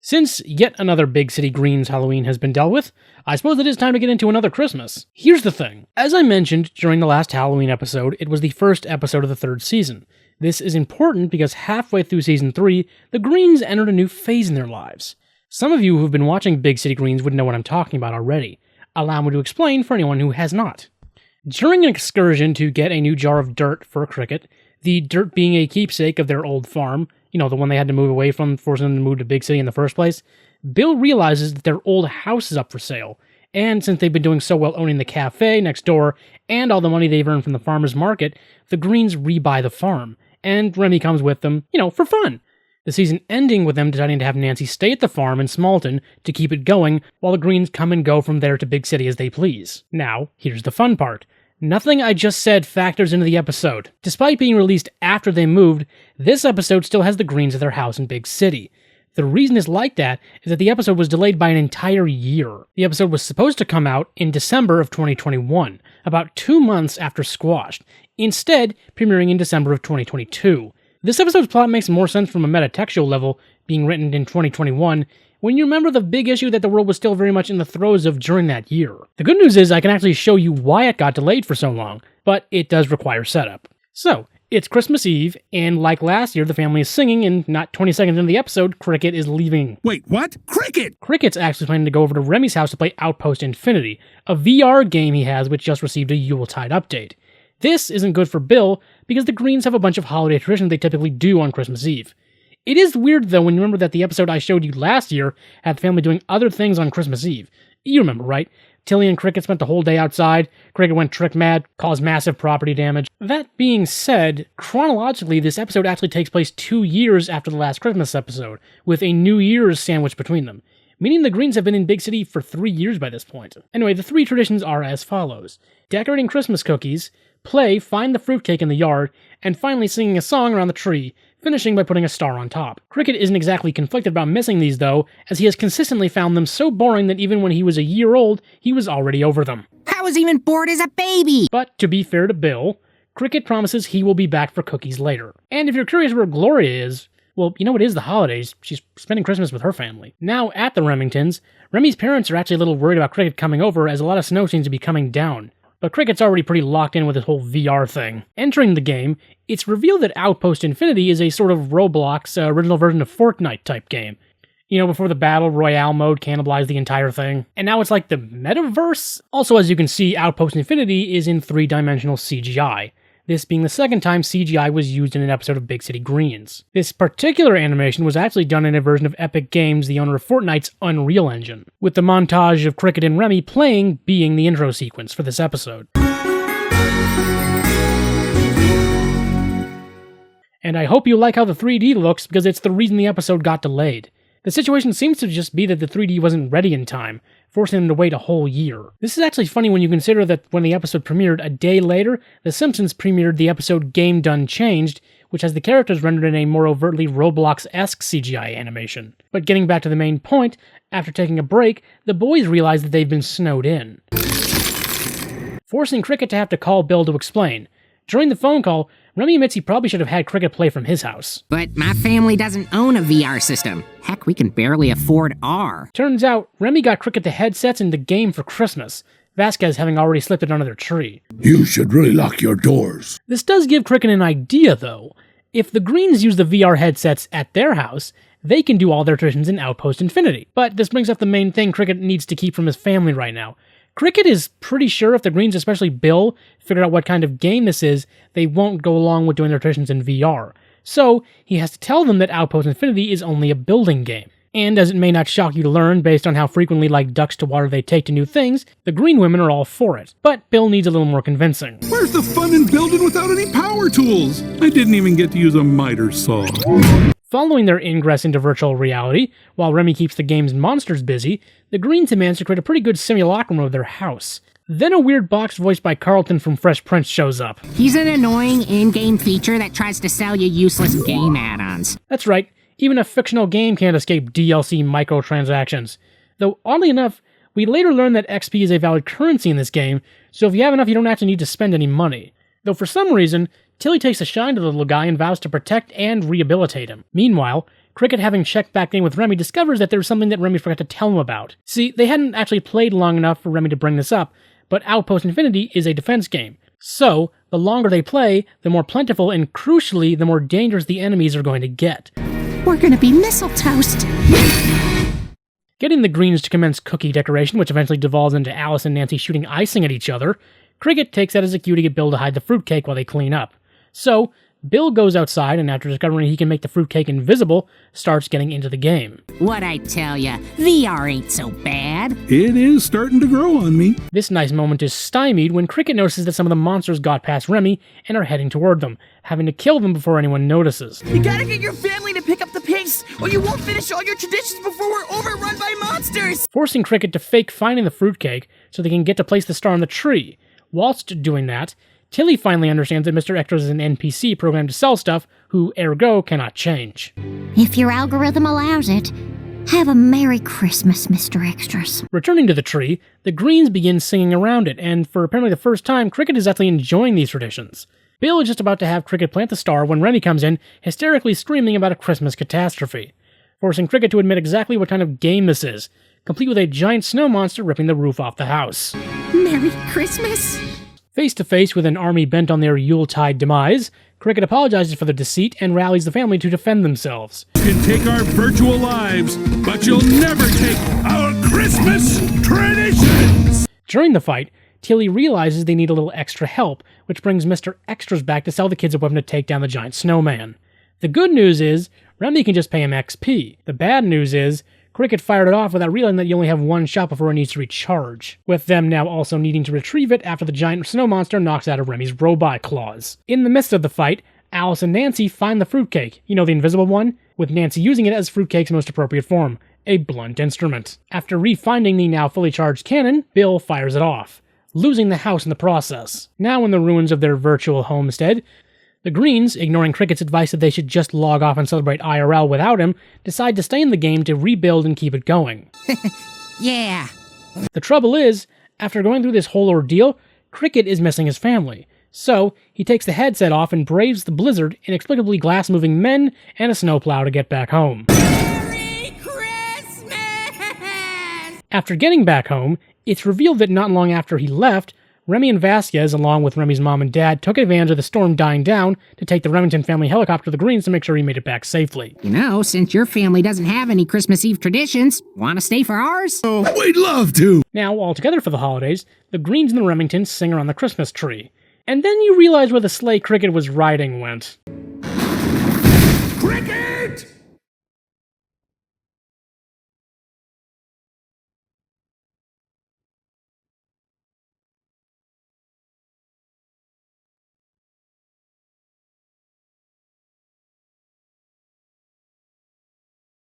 Since yet another Big City Greens Halloween has been dealt with, I suppose it is time to get into another Christmas. Here's the thing. As I mentioned during the last Halloween episode, it was the first episode of the third season. This is important because halfway through Season 3, the Greens entered a new phase in their lives. Some of you who've been watching Big City Greens would know what I'm talking about already. Allow me to explain for anyone who has not. During an excursion to get a new jar of dirt for a cricket, the dirt being a keepsake of their old farm, the one they had to move away from, forcing them to move to Big City in the first place, Bill realizes that their old house is up for sale, and since they've been doing so well owning the cafe next door, and all the money they've earned from the farmer's market, the Greens rebuy the farm, and Remy comes with them, for fun. The season ending with them deciding to have Nancy stay at the farm in Smalton to keep it going, while the Greens come and go from there to Big City as they please. Now, here's the fun part. Nothing I just said factors into the episode. Despite being released after they moved, this episode still has the Greens at their house in Big City. The reason it's like that is that the episode was delayed by an entire year. The episode was supposed to come out in December of 2021, about 2 months after Squashed, instead premiering in December of 2022. This episode's plot makes more sense from a metatextual level, being written in 2021, when you remember the big issue that the world was still very much in the throes of during that year. The good news is I can actually show you why it got delayed for so long, but it does require setup. So, it's Christmas Eve, and like last year, the family is singing, and not 20 seconds into the episode, Cricket is leaving. Wait, what? Cricket? Cricket's actually planning to go over to Remy's house to play Outpost Infinity, a VR game he has which just received a Yuletide update. This isn't good for Bill, because the Greens have a bunch of holiday traditions they typically do on Christmas Eve. It is weird, though, when you remember that the episode I showed you last year had the family doing other things on Christmas Eve. You remember, right? Tilly and Cricket spent the whole day outside, Cricket went trick mad, caused massive property damage. That being said, chronologically, this episode actually takes place 2 years after the last Christmas episode, with a New Year's sandwich between them, meaning the Greens have been in Big City for 3 years by this point. Anyway, the 3 traditions are as follows. Decorating Christmas cookies, play Find the Fruitcake in the yard, and finally singing a song around the tree, finishing by putting a star on top. Cricket isn't exactly conflicted about missing these though, as he has consistently found them so boring that even when he was a year old, he was already over them. I was even bored as a baby! But to be fair to Bill, Cricket promises he will be back for cookies later. And if you're curious where Gloria is, well, it is the holidays. She's spending Christmas with her family. Now at the Remingtons, Remy's parents are actually a little worried about Cricket coming over as a lot of snow seems to be coming down. But Cricket's already pretty locked in with this whole VR thing. Entering the game, it's revealed that Outpost Infinity is a sort of Roblox original version of Fortnite type game. Before the Battle Royale mode cannibalized the entire thing. And now it's like the metaverse? Also, as you can see, Outpost Infinity is in 3-dimensional CGI. This being the second time CGI was used in an episode of Big City Greens. This particular animation was actually done in a version of Epic Games, the owner of Fortnite's Unreal Engine, with the montage of Cricket and Remy playing being the intro sequence for this episode. And I hope you like how the 3D looks, because it's the reason the episode got delayed. The situation seems to just be that the 3D wasn't ready in time, forcing them to wait a whole year. This is actually funny when you consider that when the episode premiered, a day later, The Simpsons premiered the episode Game Done Changed, which has the characters rendered in a more overtly Roblox-esque CGI animation. But getting back to the main point, after taking a break, the boys realize that they've been snowed in, forcing Cricket to have to call Bill to explain. During the phone call, Remy admits he probably should have had Cricket play from his house. But my family doesn't own a VR system. Heck, we can barely afford R. Turns out, Remy got Cricket the headsets and the game for Christmas, Vasquez having already slipped it under their tree. You should really lock your doors. This does give Cricket an idea, though. If the Greens use the VR headsets at their house, they can do all their traditions in Outpost Infinity. But this brings up the main thing Cricket needs to keep from his family right now. Cricket is pretty sure if the Greens, especially Bill, figure out what kind of game this is, they won't go along with doing their traditions in VR. So, he has to tell them that Outpost Infinity is only a building game. And as it may not shock you to learn, based on how frequently like ducks to water they take to new things, the green women are all for it. But Bill needs a little more convincing. Where's the fun in building without any power tools? I didn't even get to use a miter saw. Following their ingress into virtual reality, while Remy keeps the game's monsters busy, the Greens have managed to create a pretty good simulacrum of their house. Then a weird box voiced by Carlton from Fresh Prince shows up. He's an annoying in-game feature that tries to sell you useless game add-ons. That's right, even a fictional game can't escape DLC microtransactions. Though, oddly enough, we later learn that XP is a valid currency in this game, so if you have enough you don't actually need to spend any money. Though for some reason, Tilly takes a shine to the little guy and vows to protect and rehabilitate him. Meanwhile, Cricket, having checked back in with Remy, discovers that there's something that Remy forgot to tell him about. See, they hadn't actually played long enough for Remy to bring this up, but Outpost Infinity is a defense game. So, the longer they play, the more plentiful and, crucially, the more dangerous the enemies are going to get. We're gonna be missile toast. Getting the Greens to commence cookie decoration, which eventually devolves into Alice and Nancy shooting icing at each other, Cricket takes that as a cue to get Bill to hide the fruitcake while they clean up. So, Bill goes outside and after discovering he can make the fruitcake invisible, starts getting into the game. What'd I tell ya? VR ain't so bad. It is starting to grow on me. This nice moment is stymied when Cricket notices that some of the monsters got past Remy and are heading toward them, having to kill them before anyone notices. You gotta get your family to pick up the pace, or you won't finish all your traditions before we're overrun by monsters! Forcing Cricket to fake finding the fruitcake so they can get to place the star on the tree. Whilst doing that, Tilly finally understands that Mr. Extras is an NPC programmed to sell stuff, who, ergo, cannot change. If your algorithm allows it, have a Merry Christmas, Mr. Extras. Returning to the tree, the Greens begin singing around it, and for apparently the first time, Cricket is actually enjoying these traditions. Bill is just about to have Cricket plant the star when Remy comes in, hysterically screaming about a Christmas catastrophe, forcing Cricket to admit exactly what kind of game this is, complete with a giant snow monster ripping the roof off the house. Merry Christmas. Face to face with an army bent on their Yuletide demise, Cricket apologizes for the deceit and rallies the family to defend themselves. You can take our virtual lives, but you'll never take our Christmas traditions! During the fight, Tilly realizes they need a little extra help, which brings Mr. Extras back to sell the kids a weapon to take down the giant snowman. The good news is, Remy can just pay him XP. The bad news is, Cricket fired it off without realizing that you only have one shot before it needs to recharge, with them now also needing to retrieve it after the giant snow monster knocks out of Remy's robot claws. In the midst of the fight, Alice and Nancy find the fruitcake, you know, the invisible one, with Nancy using it as fruitcake's most appropriate form, a blunt instrument. After re-finding the now fully charged cannon, Bill fires it off, losing the house in the process. Now in the ruins of their virtual homestead, the Greens, ignoring Cricket's advice that they should just log off and celebrate IRL without him, decide to stay in the game to rebuild and keep it going. Yeah. The trouble is, after going through this whole ordeal, Cricket is missing his family. So, he takes the headset off and braves the blizzard, inexplicably glass-moving men, and a snowplow to get back home. Merry Christmas! After getting back home, it's revealed that not long after he left, Remy and Vasquez, along with Remy's mom and dad, took advantage of the storm dying down to take the Remington family helicopter to the Greens to make sure he made it back safely. You know, since your family doesn't have any Christmas Eve traditions, want to stay for ours? Oh, we'd love to! Now, all together for the holidays, the Greens and the Remingtons sing around the Christmas tree. And then you realize where the sleigh Cricket was riding went. Cricket!